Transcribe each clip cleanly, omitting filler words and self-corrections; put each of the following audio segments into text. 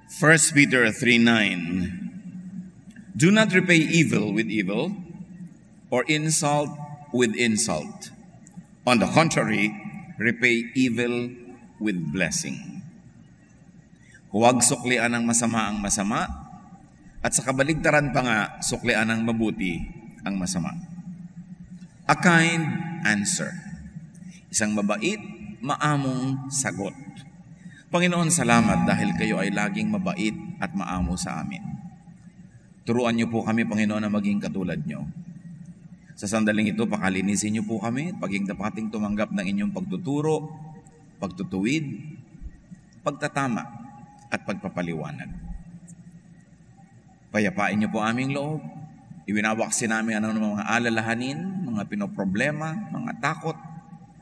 1 Peter 3:9. Do not repay evil with evil or insult with insult. On the contrary, repay evil with blessing. Huwag suklian ng masama ang masama, at sa kabaligtaran pa nga, suklian ng mabuti ang masama. A kind answer. Isang mabait, maamong sagot. Panginoon, salamat dahil kayo ay laging mabait at maamo sa amin. Turuan niyo po kami, Panginoon, na maging katulad niyo. Sa sandaling ito, pakalinisin niyo po kami, paging dapating tumanggap ng inyong pagtuturo, pagtutuwid, pagtatama, at pagpapaliwanag. Payapain niyo po aming loob. Iwinawaksin namin ang mga alalahanin, mga pinoproblema, mga takot,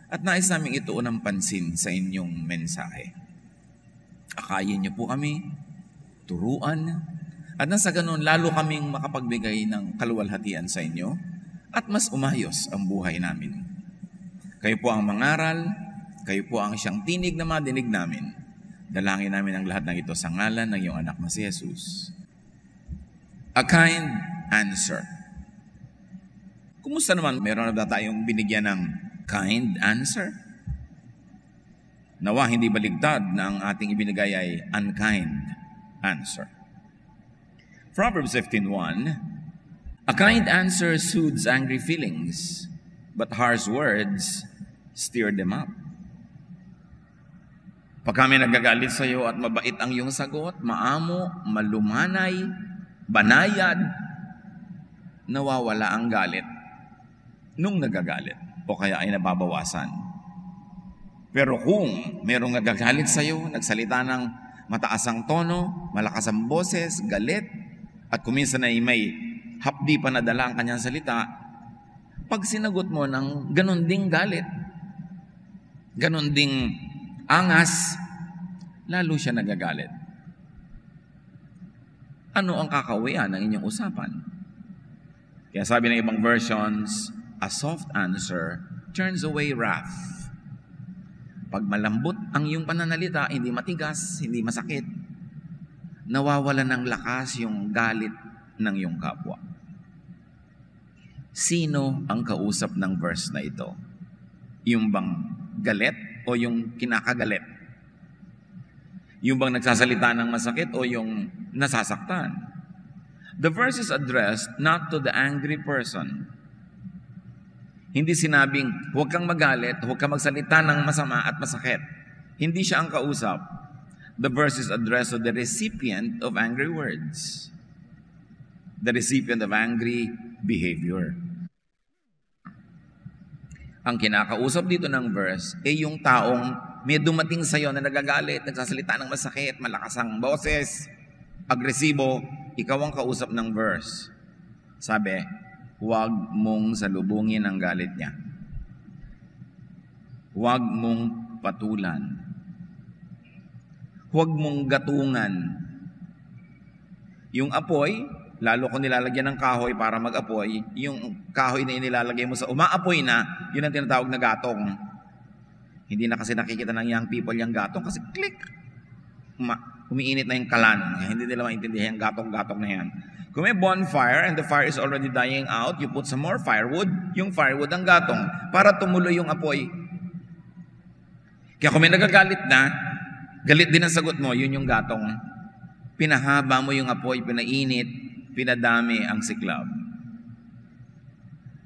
at nais namin ituon ng pansin sa inyong mensahe. Akayin niyo po kami, turuan, at nasa ganun lalo kaming makapagbigay ng kaluwalhatian sa inyo at mas umayos ang buhay namin. Kayo po ang mangaral, kayo po ang siyang tinig na madinig namin. Dalangin namin ang lahat ng ito sa ngalan ng iyong anak na si Jesus. A kind answer. Kumusta naman? Meron na tayong binigyan ng kind answer? Nawa hindi baligtad na ang ating ibinigay ay unkind answer. Proverbs 15:1. A kind answer soothes angry feelings, but harsh words stir them up. Pag kami nagagalit sa iyo at mabait ang iyong sagot, maamo, malumanay, banayad, nawawala ang galit nung nagagalit o kaya ay nababawasan. Pero kung merong nagagalit sa iyo, nagsalita ng mataas ang tono, malakas ang boses, galit, at kuminsan ay may hapdi pa nadala ang kanyang salita, pag sinagot mo ng ganon ding galit, ganon ding angas, lalo siya nagagalit. Ano ang kakawian ng inyong usapan? Kaya sabi ng ibang versions, a soft answer turns away wrath. Pag malambot ang iyong pananalita, hindi matigas, hindi masakit, nawawala ng lakas yung galit ng iyong kapwa. Sino ang kausap ng verse na ito? Yung bang galit o yung kinakagalit? Yung bang nagsasalita ng masakit o yung nasasaktan? The verse is addressed not to the angry person. Hindi sinabing, huwag kang magalit, huwag kang magsalita ng masama at masakit. Hindi siya ang kausap. The verse is addressed to the recipient of angry words. The recipient of angry behavior. Ang kinakausap dito ng verse ay yung taong may dumating sa iyo na nagagalit, nagsasalita ng masakit, malakas ang boses, agresibo, ikaw ang kausap ng verse. Sabi, huwag mong salubungin ang galit niya. Huwag mong patulan. Huwag mong gatungan. Yung apoy, lalo kung nilalagyan ng kahoy para mag-apoy, yung kahoy na inilalagay mo sa umaapoy na, yun ang tinatawag na gatong. Hindi na kasi nakikita ng young people yung gatong kasi click! Umiinit na yung kalan. Hindi nila maintindihan yung gatong-gatong na yan. Kung may bonfire and the fire is already dying out, you put some more firewood, yung firewood ang gatong, para tumuloy yung apoy. Kaya kung may nagagalit na, galit din ang sagot mo, yun yung gatong. Pinahaba mo yung apoy, pinainit, pinadami ang siklab.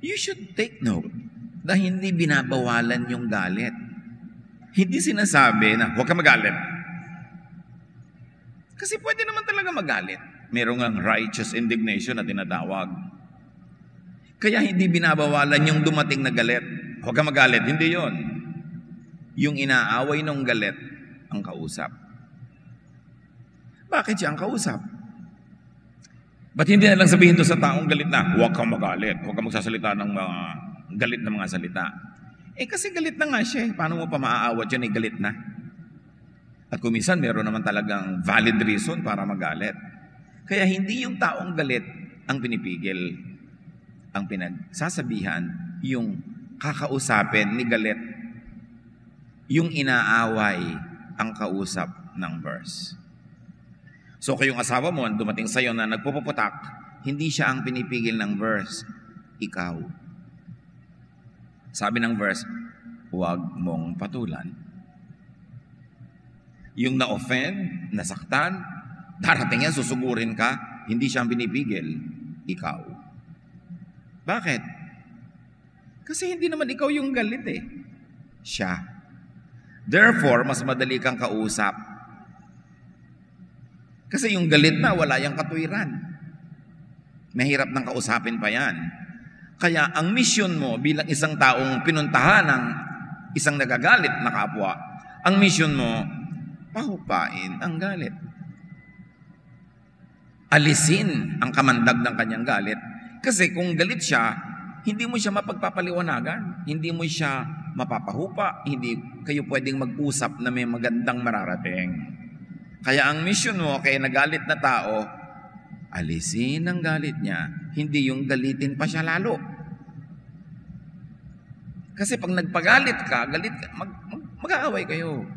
You should take note na hindi binabawalan yung galit. Hindi sinasabi na, huwag ka magalit. Kasi pwede naman talaga magalit. Merong ang righteous indignation na tinatawag. Kaya hindi binabawalan yung dumating na galit. Huwag ka magalit. Hindi yon. Yung inaaway ng galit ang kausap. Bakit siya ang kausap? Ba't hindi na lang sabihin to sa taong galit na, huwag kang magalit. Huwag kang magsasalita ng mga galit na mga salita. Kasi galit na nga siya. Paano mo pa maaawat yun? Galit na. At kuminsan meron naman talagang valid reason para magalit. Kaya hindi yung taong galit ang pinipigil. Ang pinagsasabihan, yung kakausapin ni galit, yung inaaway ang kausap ng verse. So kayong asawa mo, dumating sa'yo na nagpupuputak, hindi siya ang pinipigil ng verse, ikaw. Sabi ng verse, huwag mong patulan. Yung na-offend, nasaktan, darating yan, susugurin ka, hindi siya ang pinipigil, ikaw. Bakit? Kasi hindi naman ikaw yung galit eh. Siya. Therefore, mas madali kang kausap. Kasi yung galit na, wala yung katwiran. Mahirap nang kausapin pa yan. Kaya ang mission mo bilang isang taong pinuntahan ng isang nagagalit na kapwa, ang mission mo, pahupain ang galit. Alisin ang kamandag ng kanyang galit. Kasi kung galit siya, hindi mo siya mapagpapaliwanagan. Hindi mo siya mapapahupa. Hindi kayo pwedeng mag-usap na may magandang mararating. Kaya ang mission mo kay nagalit na tao, alisin ang galit niya. Hindi yung galitin pa siya lalo. Kasi pag nagpagalit ka, mag-aaway kayo.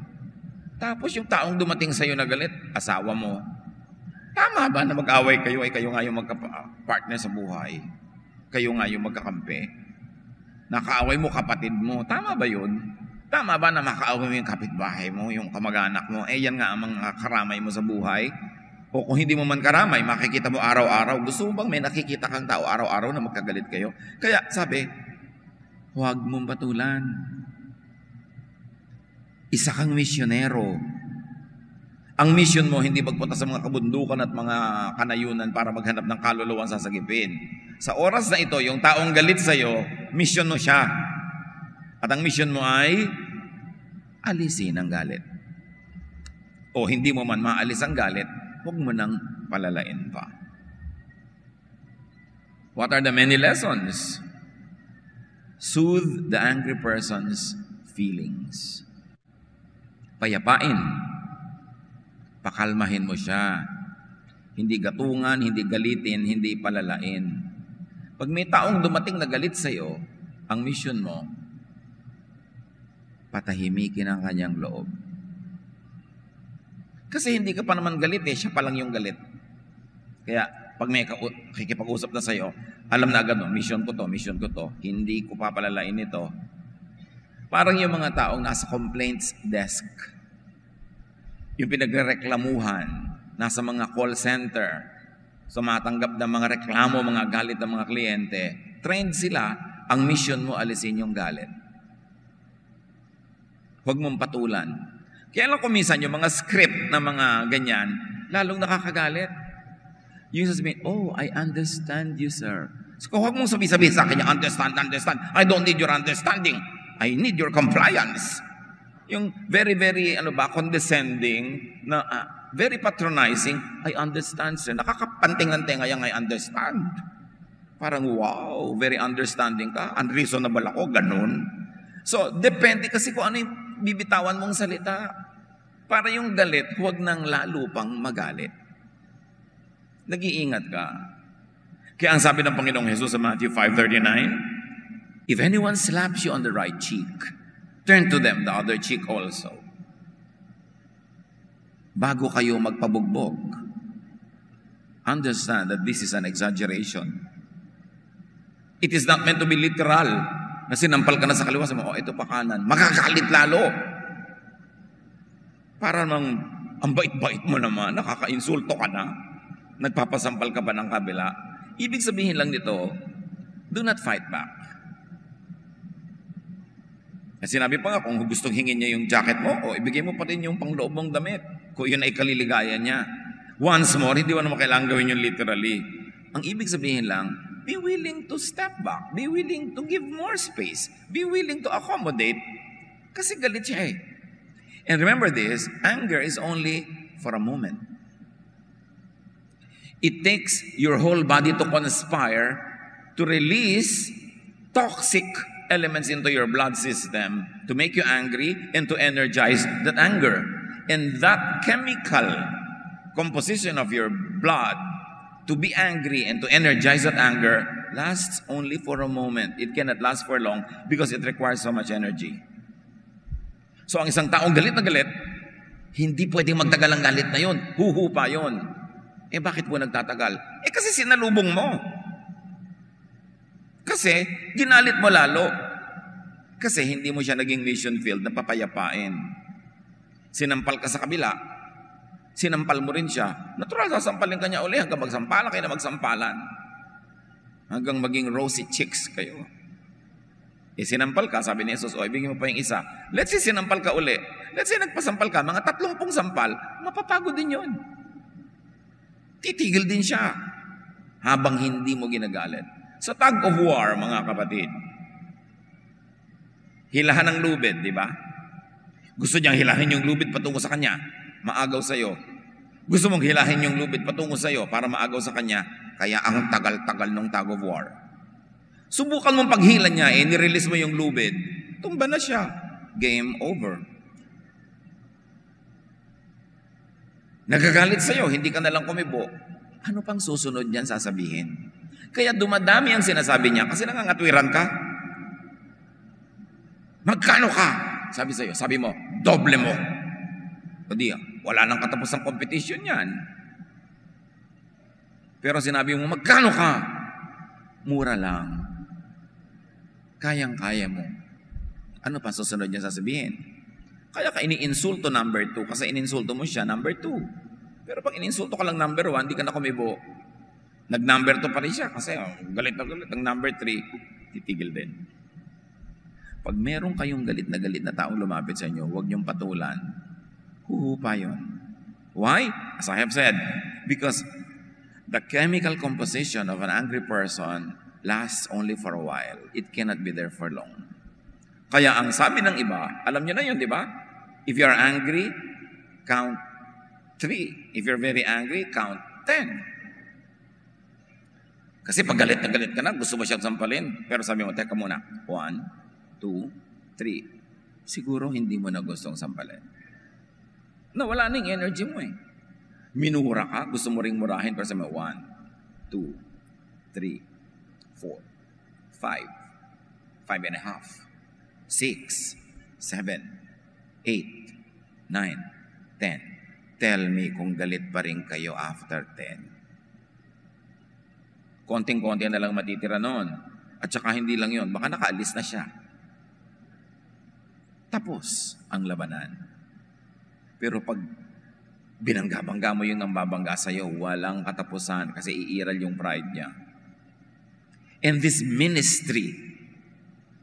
Tapos yung taong dumating sa'yo na galit, asawa mo. Tama ba na mag-away kayo ay kayo nga yung magka-partner sa buhay? Kayo nga yung magkakampi? Nakaaway mo kapatid mo. Tama ba yun? Tama ba na makaaway mo yung kapitbahay mo, yung kamag-anak mo? Yan nga ang mga karamay mo sa buhay. O kung hindi mo man karamay, makikita mo araw-araw. Gusto mo bang may nakikita kang tao araw-araw na magkagalit kayo? Kaya sabi, huwag mong patulan. Isa kang misyonero. Ang mission mo, hindi magpunta sa mga kabundukan at mga kanayunan para maghanap ng kaluluwang sasagipin. Sa oras na ito, yung taong galit sa'yo, mission mo siya. At ang mission mo ay alisin ang galit. O hindi mo man maalis ang galit, huwag mo nang palalain pa. What are the many lessons? Soothe the angry person's feelings. Payapain. Pakalmahin mo siya. Hindi gatungan, hindi galitin, hindi palalain. Pag may taong dumating na galit sa'yo, ang mission mo, patahimikin ang kanyang loob. Kasi hindi ka pa naman galit eh, siya pa lang yung galit. Kaya pag may kikipag-usap na sa'yo, alam na agad, no, mission ko to, hindi ko papalalain ito. Parang yung mga taong nasa complaints desk, yung pinagreklamuhan, nasa mga call center, sumatanggap ng mga reklamo, mga galit ng mga kliyente, trained sila, ang mission mo, alisin yung galit. Huwag mong patulan. Kaya lang kuminsan yung mga script na mga ganyan, lalong nakakagalit. Yung sasabihin, oh, I understand you, sir. So, huwag mong sabi-sabi sa akin, understand. I don't need your understanding. I need your compliance. Yung very, very, condescending, na very patronizing, I understand, sir. Nakakapanting ng tenga yung I understand. Parang, wow, very understanding ka. Unreasonable ako, ganun. So, depende kasi kung ano yung bibitawan mong salita. Para yung galit, huwag nang lalo pang magalit. Nag-iingat ka. Kaya ang sabi ng Panginoong Jesus sa Matthew 5:39, if anyone slaps you on the right cheek, turn to them the other cheek also. Bago kayo magpabugbog, understand that this is an exaggeration. It is not meant to be literal. Na sinampal ka na sa kaliwa, sabi mo, oh, ito pa kanan. Makakalit lalo. Para mang, ang bait-bait mo naman, nakaka-insulto ka na. Nagpapasampal ka pa ng kabila. Ibig sabihin lang nito, do not fight back. Kasi sinabi pa nga, kung gustong hingin niya yung jacket mo, o ibigay mo pa rin yung pangloob mong damit. Kung yun ay kaliligayan niya. Once more, hindi mo naman kailangan gawin yun literally. Ang ibig sabihin lang, be willing to step back. Be willing to give more space. Be willing to accommodate. Kasi galit siya eh. And remember this, anger is only for a moment. It takes your whole body to conspire to release toxic elements into your blood system to make you angry and to energize that anger. And that chemical composition of your blood to be angry and to energize that anger lasts only for a moment. It cannot last for long because it requires so much energy. So ang isang taong galit na galit, Hindi pwedeng magtagal ang galit na yon. Huhupa yon. Bakit po nagtatagal? Kasi sinalubong mo. Kasi ginalit mo lalo. Kasi hindi mo siya naging mission field na papayapain. Sinampal ka sa kabila. Sinampal mo rin siya. Natural, sasampalin ka niya uli hanggang magsampalan kayo na magsampalan. Hanggang maging rosy cheeks kayo. Sinampal ka, sabi ni Jesus, ibigin mo pa yung isa. Let's say sinampal ka uli. Let's say nagpasampal ka, mga 30 sampal, mapapagod din yun. Titigil din siya habang hindi mo ginagalit. Sa tug of war, mga kapatid, hilahan ng lubid, di ba? Gusto niyang hilahin yung lubid patungo sa kanya, maagaw sa'yo. Gusto mong hilahin yung lubid patungo sa'yo para maagaw sa kanya, kaya ang tagal-tagal ng tug of war. Subukan mong paghila niya, nirelease mo yung lubid, tumba na siya. Game over. Nagagalit sa'yo, hindi ka nalang kumibo. Ano pang susunod niyan sasabihin? Kaya dumadami ang sinasabi niya kasi nangangatwiran ka. Magkano ka? Sabi sa'yo, sabi mo, doble mo. O di, wala nang katapos ng competition yan. Pero sinabi mo, magkano ka? Mura lang. Kayang-kaya mo. Ano pa susunod niya sasabihin? Kaya ka ini-insulto number 2 kasi ininsulto mo siya number 2. Pero pag ininsulto ka lang number 1, di ka na kumibo. Nag-number 2 pa rin siya kasi galit na galit. Ang number 3, titigil din. Pag meron kayong galit na taong lumapit sa inyo, huwag niyong patulan. Huhupa yun. Why? As I have said, because the chemical composition of an angry person lasts only for a while. It cannot be there for long. Kaya ang sabi ng iba, alam niyo na yun, di ba? If you are angry, count 3. If you're very angry, count 10. Kasi pag galit na galit ka na, gusto mo siyang sampalin. Pero sabi mo, teka muna. 1, 2, 3. Siguro hindi mo na gustong sampalin. Wala na yung energy mo eh. Minura ka, gusto mo ring murahin. Pero sabi mo, 1, 2, 3, 4, 5, 5.5, 6, 7, 8, 9, 10. Tell me kung galit pa rin kayo after 10. Konting-konti na lang matitira noon. At saka hindi lang yon, baka nakaalis na siya. Tapos ang labanan. Pero pag binangga-bangga mo yung nambabangga sa'yo, walang katapusan kasi iiral yung pride niya. And this ministry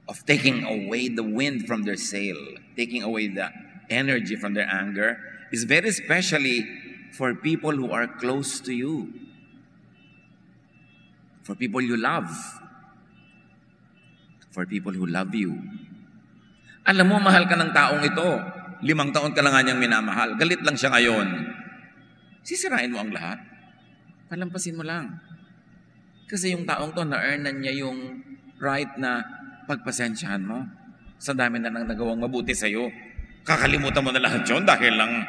of taking away the wind from their sail, taking away the energy from their anger, is very especially for people who are close to you. For people you love. For people who love you. Alam mo, mahal ka ng taong ito. 5 taon ka lang nga niyang minamahal. Galit lang siya ngayon. Sisirain mo ang lahat. Palampasin mo lang. Kasi yung taong to, na-earnan niya yung right na pagpasensyahan mo. Sa dami na nang nagawang mabuti sa'yo. Kakalimutan mo na lahat yun dahil lang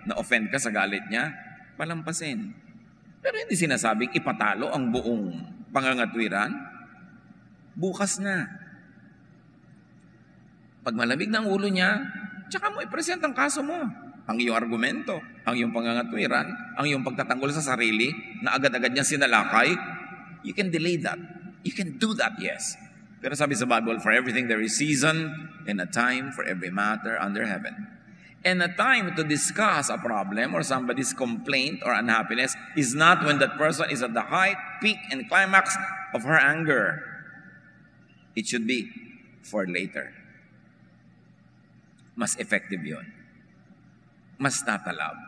na-offend ka sa galit niya. Palampasin. Pero hindi sinasabing ipatalo ang buong pangangatwiran. Bukas na. Pag malamig ng ulo niya, tsaka mo i-present ang kaso mo. Ang iyong argumento, ang iyong pangangatwiran, ang iyong pagtatanggol sa sarili na agad-agad niya sinalakay. You can delay that. You can do that, yes. Pero sabi sa Bible, for everything there is season and a time for every matter under heaven. And a time to discuss a problem or somebody's complaint or unhappiness is not when that person is at the height, peak, and climax of her anger. It should be for later. Mas effective yun. Mas tatalab.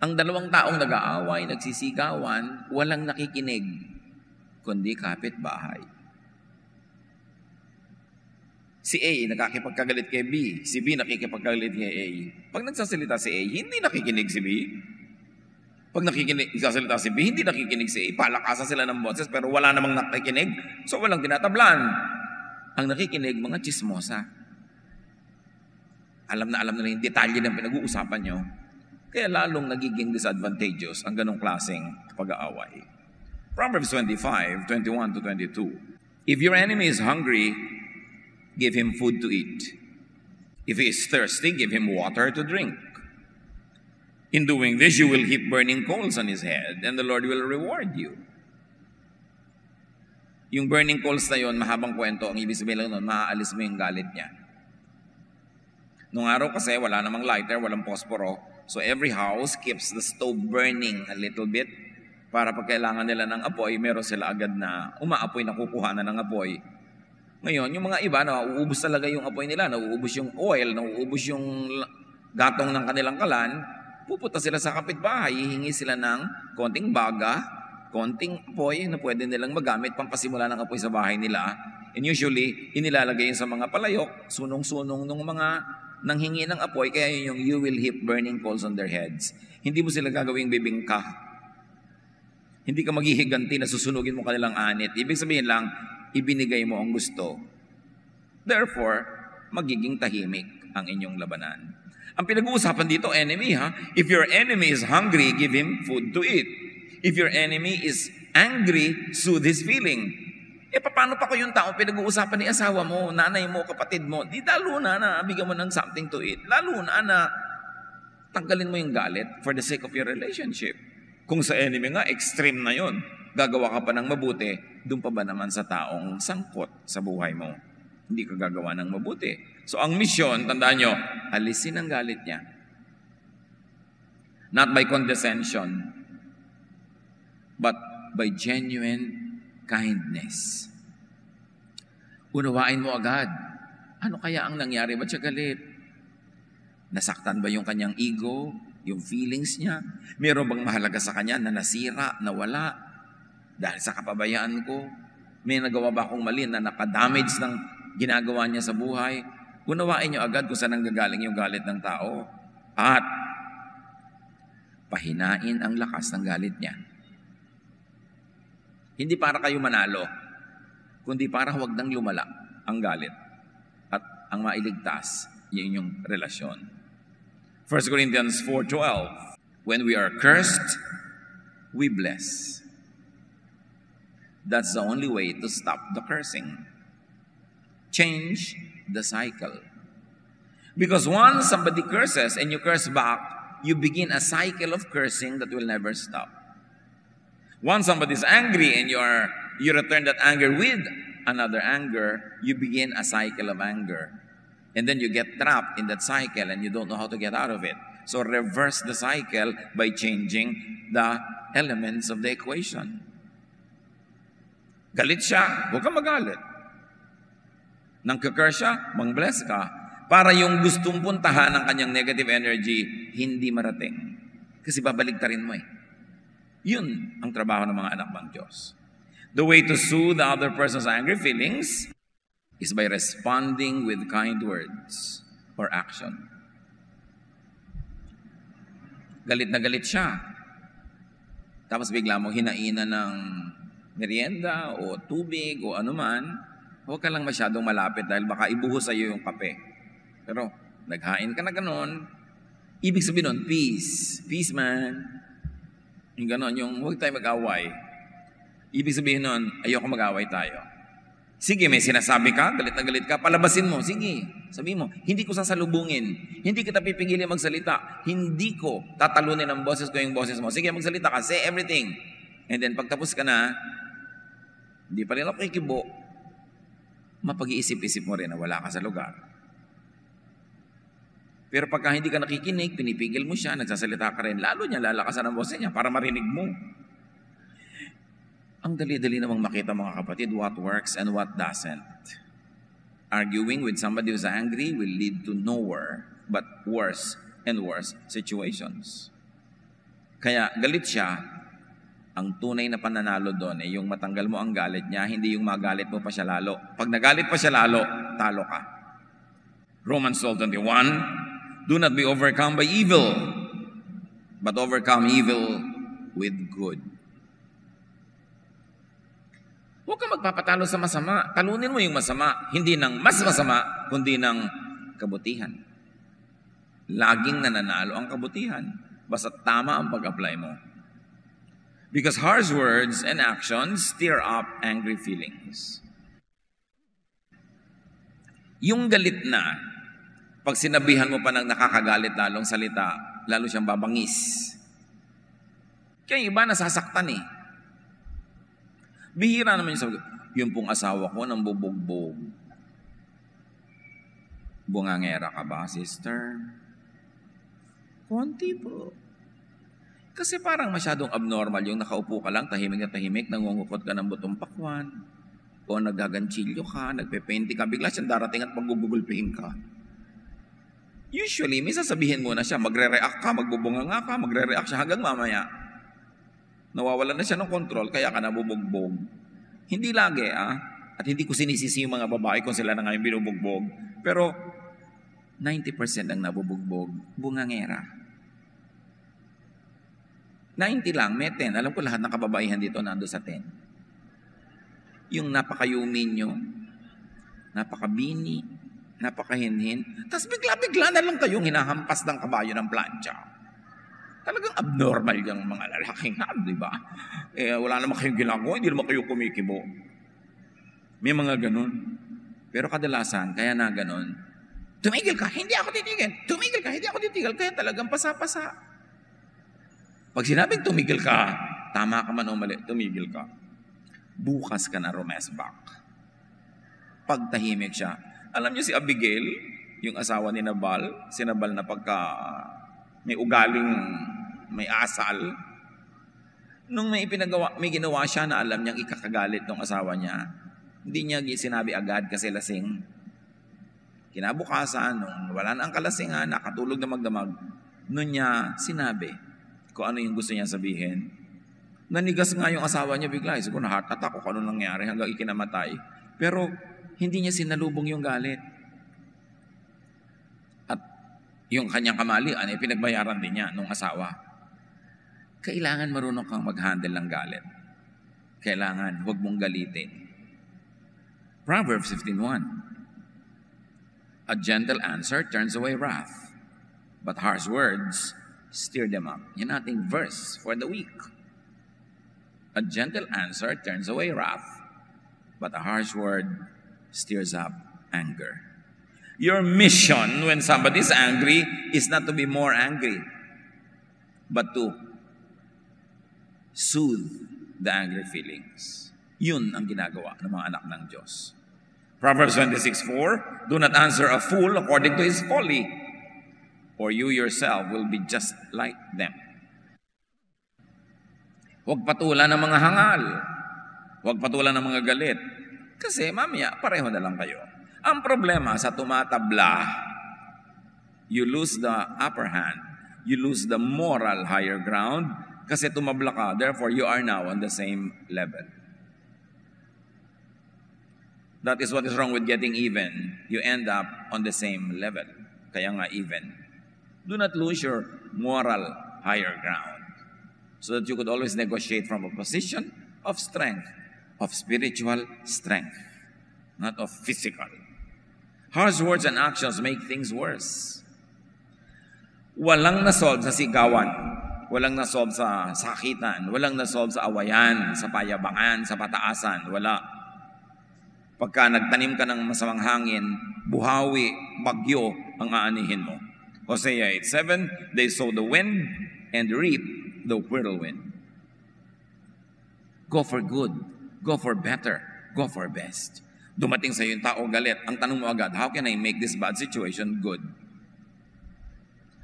Ang dalawang taong nag-aaway, nagsisigawan, walang nakikinig, kundi kapitbahay. Si A nakikipagkagalit kay B, si B nakikipagkagalit kay A. Pag nagsasalita si A, hindi nakikinig si B. Pag nagsasalita si B, hindi nakikinig si A. Palakasan sila ng boses pero wala namang nakikinig, so walang tinatablan. Ang nakikinig, mga chismosa. Alam na yung detalye ng pinag-uusapan nyo. Kaya lalong nagiging disadvantageous ang ganong klaseng pag-aaway. Proverbs 25, 21 to 22. If your enemy is hungry, give him food to eat. If he is thirsty, give him water to drink. In doing this, you will heap burning coals on his head, and the Lord will reward you. Yung burning coals na yun, mahabang kwento, ang ibig sabihin lang nun, maaalis mo yung galit niya. Nung araw kasi, wala namang lighter, walang posporo, so every house keeps the stove burning a little bit, para pag kailangan nila ng apoy, meron sila agad na umaapoy, nakukuha na ng apoy. Ngayon, yung mga iba, nauubos talaga yung apoy nila, nauubos yung oil, nauubos yung gatong ng kanilang kalan, pupunta sila sa kapitbahay, hihingi sila ng konting baga, konting apoy na pwede nilang magamit pampasimula ng apoy sa bahay nila. And usually, inilalagay yun sa mga palayok, sunong-sunong ng mga nanghingi ng apoy, kaya yun yung you will heap burning coals on their heads. Hindi mo sila gagawing bibingka. Hindi ka maghihiganti na susunugin mo kanilang anit. Ibig sabihin lang, ibinigay mo ang gusto. Therefore, magiging tahimik ang inyong labanan. Ang pinag-uusapan dito, enemy ha. If your enemy is hungry, give him food to eat. If your enemy is angry, soothe his feeling. Paano pa ko yung taong pinag-uusapan ni asawa mo, nanay mo, kapatid mo? Di lalo na bigyan mo ng something to eat. Lalo na tanggalin mo yung galit for the sake of your relationship. Kung sa enemy nga, extreme na yon. Gagawa ka pa ng mabuti, doon pa ba naman sa taong sangkot sa buhay mo? Hindi ka gagawa ng mabuti. So ang misyon, tandaan nyo, alisin ang galit niya. Not by condescension, but by genuine kindness. Unawain mo agad. Ano kaya ang nangyari? Ba't siya galit? Nasaktan ba yung kanyang ego? Yung feelings niya? Meron bang mahalaga sa kanya na nasira, nawala? Dahil sa kapabayaan ko? May nagawa ba akong mali na nakadamage ng ginagawa niya sa buhay? Unawain niyo agad kung saan nanggagaling yung galit ng tao. At pahinain ang lakas ng galit niya. Hindi para kayo manalo, kundi para huwag nang lumala ang galit at ang mailigtas yung inyong relasyon. 1 Corinthians 4:12, when we are cursed, we bless. That's the only way to stop the cursing. Change the cycle. Because once somebody curses and you curse back, you begin a cycle of cursing that will never stop. Once somebody is angry and you return that anger with another anger, you begin a cycle of anger. And then you get trapped in that cycle and you don't know how to get out of it. So reverse the cycle by changing the elements of the equation. Galit siya, huwag kang magalit. Nang curse siya, mang-bless ka. Para yung gustong puntahan ng kanyang negative energy, hindi marating. Kasi babaligtarin mo eh. Yun ang trabaho ng mga anak ng Diyos. The way to soothe the other person's angry feelings is by responding with kind words or action. Galit na galit siya. Tapos bigla mo hinainan ng merienda o tubig o anuman, huwag ka lang masyadong malapit dahil baka ibuhos sa iyo yung kape. Pero naghain ka na ganon, ibig sabihin nun, peace. Peace man. Yung ganon, yung huwag tayo mag-away. Ibig sabihin nun, ayoko mag-away tayo. Sige, may sinasabi ka, galit na galit ka, palabasin mo, sige. Sabihin mo, hindi ko sasalubungin. Hindi kita pipigilin magsalita. Hindi ko tatalunin ang boses ko yung boses mo. Sige, magsalita ka, say everything. And then pagtapos ka na, hindi pa rin ako kikibo, mapag-iisip-isip mo rin na wala ka sa lugar. Pero pagka hindi ka nakikinig, pinipigil mo siya, nagsasalita ka rin, lalo niya lalakasan ang boses niya para marinig mo. Ang dali-dali namang makita mga kapatid, what works and what doesn't. Arguing with somebody who's angry will lead to nowhere but worse and worse situations. Kaya galit siya, ang tunay na pananalo doon ay yung matanggal mo ang galit niya, hindi yung magalit mo pa siya lalo. Pag nagalit pa siya lalo, talo ka. Romans 12:21, do not be overcome by evil, but overcome evil with good. Huwag kang magpapatalo sa masama. Talunin mo yung masama. Hindi ng mas masama, kundi ng kabutihan. Laging nananalo ang kabutihan. Basta tama ang pag-apply mo. Because harsh words and actions stir up angry feelings. Yung galit na, pag sinabihan mo pa ng nakakagalit lalong salita, lalo siyang babangis. Kaya iba nasasaktan eh. Bihira naman yung sabi, yung pong asawa ko nang bubugbog. Bungangera ka ba, sister? Konti po. Kasi parang masyadong abnormal yung nakaupo ka lang, tahimik na tahimik, nangungukot ka ng butong pakwan, o nagaganchilyo ka, nagpepenti ka, bigla siyang darating at maggugugulpihin ka. Usually, may sasabihin mo na siya, magre-react ka, magbubunganga ka, magre-react siya hanggang mamaya. Nawawalan na siya ng kontrol, kaya ka nabubugbog. Hindi lagi, At hindi ko sinisisi yung mga babae kung sila na nga yung binubugbog. Pero, 90% ang nabubugbog, bungangera. 90 lang, may 10. Alam ko lahat ng kababaihan dito nando sa 10. Yung napakayumin nyo, napakabini, napakahinhin, tapos bigla-bigla na lang kayong hinahampas ng kabayo ng plancha. Talagang abnormal yung mga lalaking di ba? Wala naman kayong ginagawa, hindi naman kayo kumikibo. May mga ganun. Pero kadalasan, kaya na ganun, tumigil ka, hindi ako titigil. Tumigil ka, hindi ako titigil. Kaya talagang pasa-pasa. Pag sinabing tumigil ka, tama ka man o mali, tumigil ka. Bukas ka na rumesbak. Pag tahimik siya. Alam niyo si Abigail, yung asawa ni Nabal, si Nabal na pagka may ugaling, may asal, nung may ginawa siya na alam niyang ikakagalit ng asawa niya, hindi niya sinabi agad kasi lasing. Kinabukasan, nung wala na ang kalasingan, nakatulog na magdamag, nun niya sinabi kung ano yung gusto niya sabihin. Nanigas nga yung asawa niya bigla. Siguro na heart attack o kung ano nangyari hanggang ikinamatay. Pero hindi niya sinalubong yung galit. At yung kanyang kamalian ay pinagbayaran din niya nung asawa. Kailangan marunong kang mag-handle ng galit. Kailangan, huwag mong galitin. Proverbs 15:1. A gentle answer turns away wrath, but harsh words stir them up. Yan ating verse for the week. A gentle answer turns away wrath, but a harsh word stirs up anger. Your mission when somebody is angry is not to be more angry, but to soothe the angry feelings. Yun ang ginagawa ng mga anak ng Diyos. Proverbs 26:4, do not answer a fool according to his folly, or you yourself will be just like them. Huwag patulan ng mga hangal. Huwag patulan ng mga galit. Kasi mamaya, pareho na lang kayo. Ang problema sa tumatabla, you lose the upper hand. You lose the moral higher ground kasi tumabla ka. Therefore, you are now on the same level. That is what is wrong with getting even. You end up on the same level. Kaya nga even. Do not lose your moral higher ground so that you could always negotiate from a position of strength, of spiritual strength, not of physical. Harsh words and actions make things worse. Walang nasolve sa sigawan, walang nasolve sa sakitan, walang nasolve sa awayan, sa payabangan, sa pataasan, wala. Pagka nagtanim ka ng masamang hangin, buhawi, bagyo ang aanihin mo. Hosea 8:7, they sow the wind and reap the whirlwind. Go for good. Go for better. Go for best. Dumating sa iyo yung tao galit. Ang tanong mo agad, how can I make this bad situation good?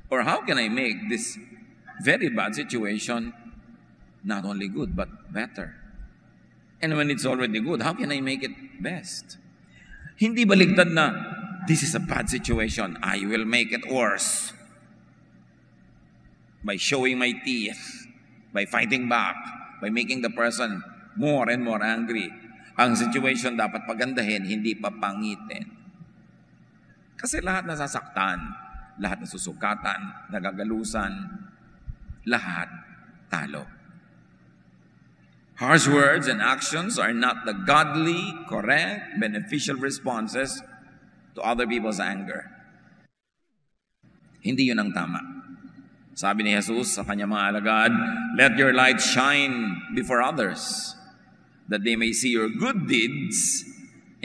Or how can I make this very bad situation not only good but better? And when it's already good, how can I make it best? Hindi baligtad na, this is a bad situation, I will make it worse. By showing my teeth, by fighting back, by making the person more and more angry. Ang situation dapat pagandahin, hindi papangitin. Kasi lahat nasasaktan, lahat nasusukatan, nagagalusan, lahat talo. Harsh words and actions are not the godly, correct, beneficial responses to other people's anger. Hindi yun ang tama. Sabi ni Jesus sa kanyang mga alagad, let your light shine before others, that they may see your good deeds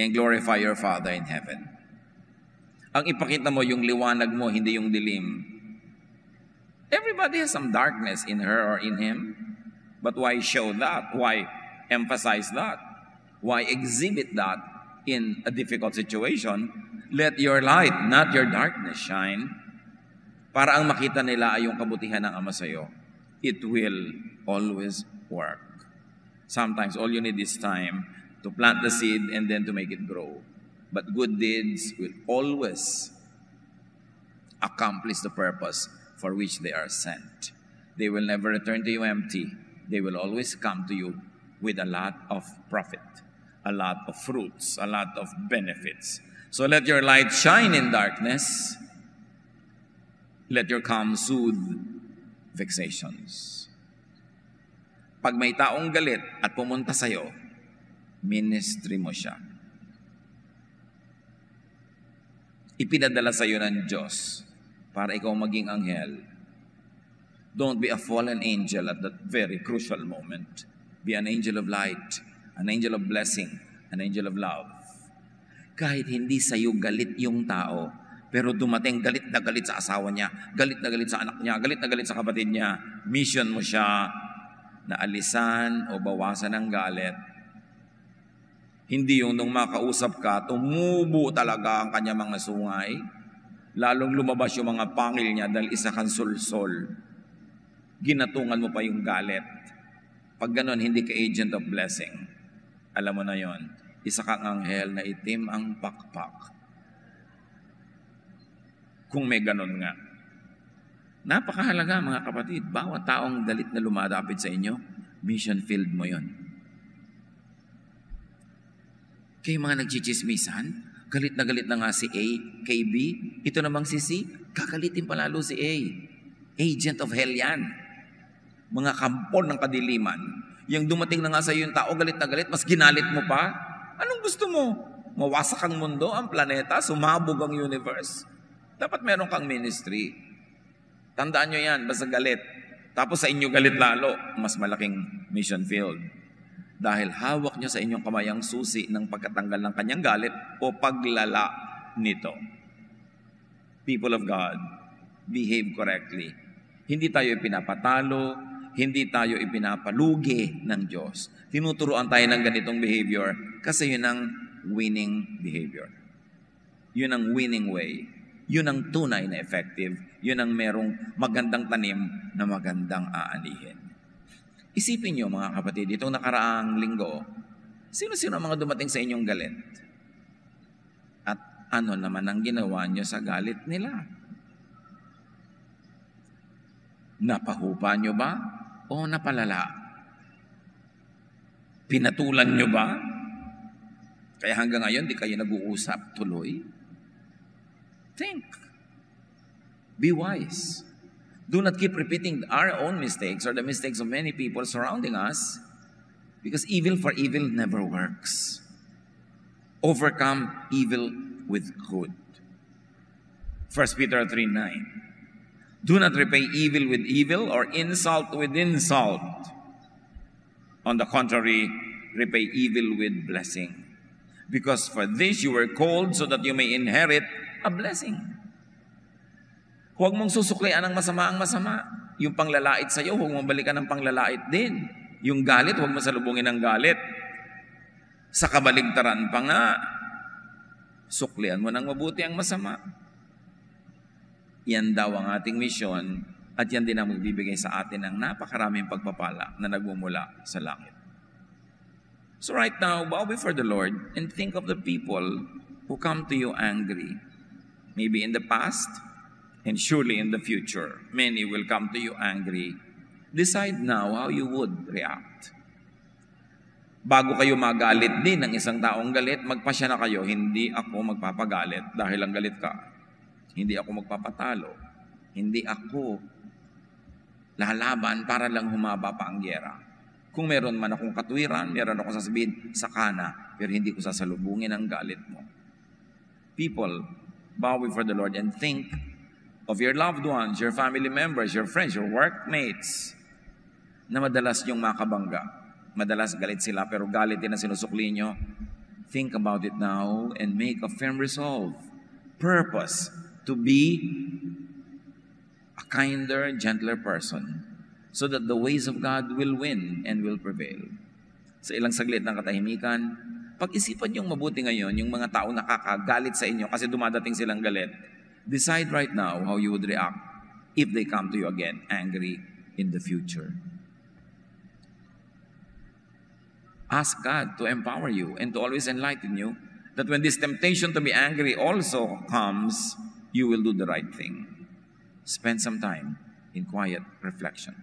and glorify your Father in heaven. Ang ipakita mo yung liwanag mo, hindi yung dilim. Everybody has some darkness in her or in him. But why show that? Why emphasize that? Why exhibit that in a difficult situation? Let your light, not your darkness, shine. Para ang makita nila ay yung kabutihan ng Ama sa'yo. It will always work. Sometimes all you need is time to plant the seed and then to make it grow. But good deeds will always accomplish the purpose for which they are sent. They will never return to you empty. They will always come to you with a lot of profit, a lot of fruits, a lot of benefits. So let your light shine in darkness. Let your calm soothe vexations. Pag may taong galit at pumunta sa'yo, ministry mo siya. Ipinadala sa'yo ng Diyos para ikaw maging anghel. Don't be a fallen angel at that very crucial moment. Be an angel of light, an angel of blessing, an angel of love. Kahit hindi sa'yo galit yung tao, pero dumating galit na galit sa asawa niya, galit na galit sa anak niya, galit na galit sa kapatid niya, mission mo siya na alisan o bawasan ng galit. Hindi yung nung makausap ka, tumubo talaga ang kanya mga sungay, lalong lumabas yung mga pangil niya dahil isa kang sulsol. Ginatungan mo pa yung galit. Pag ganon, hindi ka agent of blessing. Alam mo na yon, isa kang anghel na itim ang pakpak. Kung may ganon nga. Napakahalaga mga kapatid, bawat taong galit na lumadapit sa inyo, mission field mo yon. Kayo mga nagchichismisan, galit na nga si A, kay B, ito namang si C, kakalitin palalo si A. Agent of hell yan. Mga kampon ng kadiliman. Yung dumating na nga sa iyo yung tao, galit na galit, mas ginalit mo pa. Anong gusto mo? Mawasak ang mundo, ang planeta, sumabog ang universe? Dapat meron kang ministry. Tandaan nyo yan, basta galit. Tapos sa inyo galit lalo, mas malaking mission field. Dahil hawak nyo sa inyong kamay ang susi ng pagkatanggal ng kanyang galit o paglala nito. People of God, behave correctly. Hindi tayo ipinapatalo, hindi tayo ipinapalugi ng Diyos. Tinuturuan tayo ng ganitong behavior kasi yun ang winning behavior. Yun ang winning way. Yun ang tunay na effective. Yun ang merong magandang tanim na magandang aanihin. Isipin nyo mga kapatid, itong nakaraang linggo, sino-sino ang mga dumating sa inyong galit? At ano naman ang ginawa nyo sa galit nila? Napahupa nyo ba? O napalala? Pinatulan nyo ba? Kaya hanggang ngayon, di kayo nag-uusap tuloy? Think. Be wise. Do not keep repeating our own mistakes or the mistakes of many people surrounding us because evil for evil never works. Overcome evil with good. 1 Peter 3:9. Do not repay evil with evil or insult with insult. On the contrary, repay evil with blessing. Because for this you were called so that you may inherit a blessing. Huwag mong susuklian ng masama ang masama. Yung panglalait sa iyo, huwag mong balikan ng panglalait din. Yung galit, huwag mo salubungin ng galit. Sa kabaligtaran pa nga, suklian mo ng mabuti ang masama. Yan daw ang ating misyon at yan din ang magbibigay sa atin ng napakaraming pagpapala na nagmumula sa langit. So right now, bow before the Lord and think of the people who come to you angry. Maybe in the past, and surely in the future, many will come to you angry. Decide now how you would react. Bago kayo magalit din ng isang taong galit, magpasya na kayo, hindi ako magpapagalit dahil ang galit ka. Hindi ako magpapatalo. Hindi ako lalaban para lang humaba pa ang gyera. Kung meron man akong katwiran, meron akong sasabihin, sakana, pero hindi ko sasalubungin ang galit mo. People, bow before the Lord and think of your loved ones, your family members, your friends, your workmates, na madalas yung makabangga. Madalas galit sila, pero galit din na sinusukli nyo. Think about it now and make a firm resolve. Purpose to be a kinder, gentler person so that the ways of God will win and will prevail. Sa ilang saglit ng katahimikan, pag-isipan niyong mabuti ngayon yung mga tao nakakagalit sa inyo kasi dumadating silang galit. Decide right now how you would react if they come to you again angry in the future. Ask God to empower you and to always enlighten you that when this temptation to be angry also comes, you will do the right thing. Spend some time in quiet reflection.